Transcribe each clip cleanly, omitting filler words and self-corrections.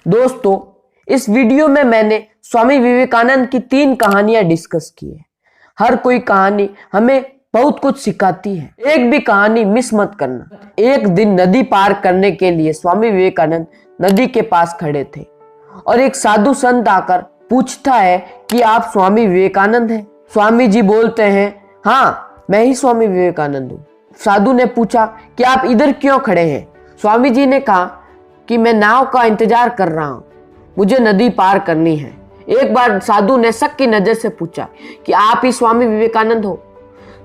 दोस्तों, इस वीडियो में मैंने स्वामी विवेकानंद की 3 कहानियां डिस्कस की है। हर कोई कहानी हमें बहुत कुछ सिखाती है, एक भी कहानी मिस मत करना। एक दिन नदी पार करने के लिए स्वामी विवेकानंद नदी के पास खड़े थे और एक साधु संत आकर पूछता है कि आप स्वामी विवेकानंद हैं? स्वामी जी बोलते हैं, हाँ मैं ही स्वामी विवेकानंद हूँ। साधु ने पूछा कि आप इधर क्यों खड़े हैं? स्वामी जी ने कहा कि मैं नाव का इंतजार कर रहा हूं, मुझे नदी पार करनी है। एक बार साधु ने शक की नजर से पूछा कि आप ही स्वामी विवेकानंद हो?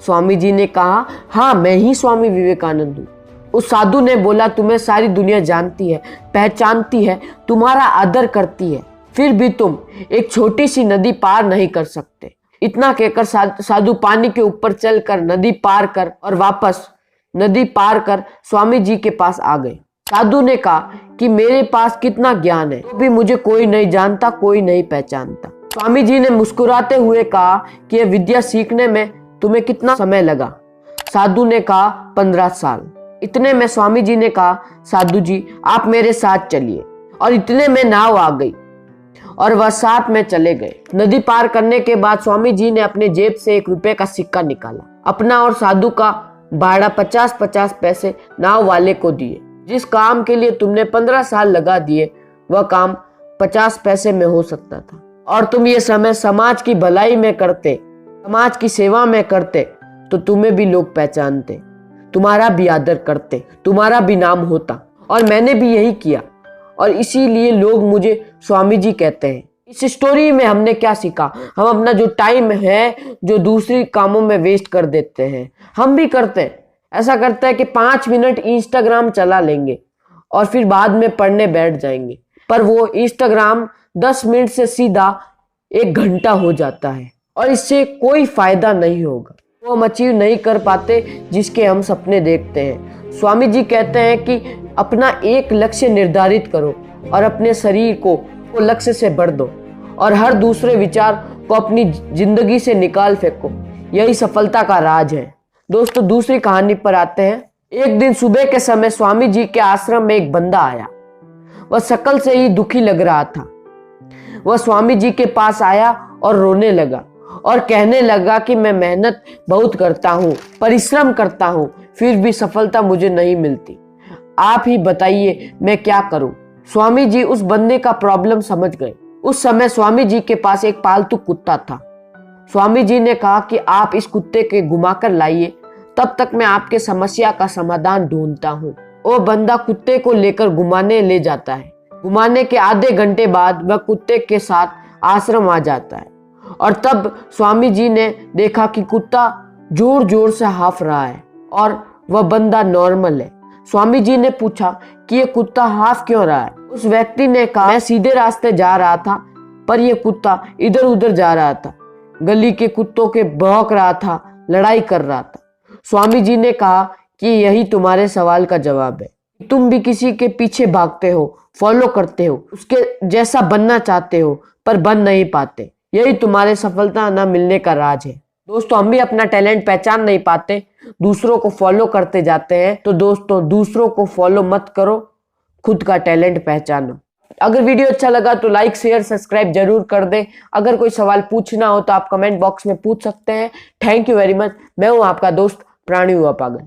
स्वामी जी ने कहा, हाँ मैं ही स्वामी विवेकानंद हूँ। उस साधु ने बोला, तुम्हें सारी दुनिया जानती है, पहचानती है, तुम्हारा आदर करती है, फिर भी तुम एक छोटी सी नदी पार नहीं कर सकते। इतना कहकर साधु पानी के ऊपर चलकर नदी पार कर और वापस नदी पार कर स्वामी जी के पास आ गए। साधु ने कहा कि मेरे पास कितना ज्ञान है, तो भी मुझे कोई नहीं जानता, कोई नहीं पहचानता। स्वामी जी ने मुस्कुराते हुए कहा कि यह विद्या सीखने में तुम्हें कितना समय लगा? साधु ने कहा 15 साल। इतने में स्वामी जी ने कहा, साधु जी आप मेरे साथ चलिए। और इतने में नाव आ गई और वह साथ में चले गए। नदी पार करने के बाद स्वामी जी ने अपने जेब से 1 रुपए का सिक्का निकाला, अपना और साधु का भाड़ा 50-50 पैसे नाव वाले को दिए। जिस काम के लिए तुमने 15 साल लगा दिए वह काम 50 पैसे में हो सकता था, और तुम ये समय समाज की भलाई में करते, समाज की सेवा में करते, तो तुम्हें भी लोग पहचानते, तुम्हारा भी आदर करते, तुम्हारा भी नाम होता। और मैंने भी यही किया और इसीलिए लोग मुझे स्वामी जी कहते हैं। इस स्टोरी में हमने क्या सीखा? हम अपना जो टाइम है जो दूसरी कामों में वेस्ट कर देते हैं, हम भी करते हैं। ऐसा करते हैं कि 5 मिनट इंस्टाग्राम चला लेंगे और फिर बाद में पढ़ने बैठ जाएंगे, पर वो इंस्टाग्राम 10 मिनट से सीधा 1 घंटा हो जाता है और इससे कोई फायदा नहीं होगा। वो हम अचीव नहीं कर पाते जिसके हम सपने देखते हैं। स्वामी जी कहते हैं कि अपना एक लक्ष्य निर्धारित करो और अपने शरीर को वो लक्ष्य से भर दो और हर दूसरे विचार को अपनी जिंदगी से निकाल फेंको। यही सफलता का राज है। दोस्तों, दूसरी कहानी पर आते हैं। एक दिन सुबह के समय स्वामी जी के आश्रम में एक बंदा आया। वह शक्ल से ही दुखी लग रहा था। वह स्वामी जी के पास आया और रोने लगा और कहने लगा कि मैं मेहनत बहुत करता हूँ, परिश्रम करता हूँ, फिर भी सफलता मुझे नहीं मिलती। आप ही बताइए मैं क्या करूं? स्वामी जी उस बंदे का प्रॉब्लम समझ गए। उस समय स्वामी जी के पास एक पालतू कुत्ता था। स्वामी जी ने कहा कि आप इस कुत्ते के घुमा कर लाइए, तब तक मैं आपके समस्या का समाधान ढूंढता हूँ। वो बंदा कुत्ते को लेकर घुमाने ले जाता है। घुमाने के आधे घंटे बाद वह कुत्ते के साथ आश्रम आ जाता है और तब स्वामी जी ने देखा कि कुत्ता जोर जोर से हाफ रहा है और वह बंदा नॉर्मल है। स्वामी जी ने पूछा कि यह कुत्ता हाफ क्यों रहा है? उस व्यक्ति ने कहा, मैं सीधे रास्ते जा रहा था पर यह कुत्ता इधर उधर जा रहा था, गली के कुत्तों के भौंक रहा था, लड़ाई कर रहा था। स्वामी जी ने कहा कि यही तुम्हारे सवाल का जवाब है। तुम भी किसी के पीछे भागते हो, फॉलो करते हो, उसके जैसा बनना चाहते हो पर बन नहीं पाते। यही तुम्हारे सफलता न मिलने का राज है। दोस्तों, हम भी अपना टैलेंट पहचान नहीं पाते, दूसरों को फॉलो करते जाते हैं। तो दोस्तों, दूसरों को फॉलो मत करो, खुद का टैलेंट पहचानो। अगर वीडियो अच्छा लगा तो लाइक शेयर सब्सक्राइब जरूर कर दें। अगर कोई सवाल पूछना हो तो आप कमेंट बॉक्स में पूछ सकते हैं। Thank you very much. मैं हूं आपका दोस्त प्राणी हुआ पागल।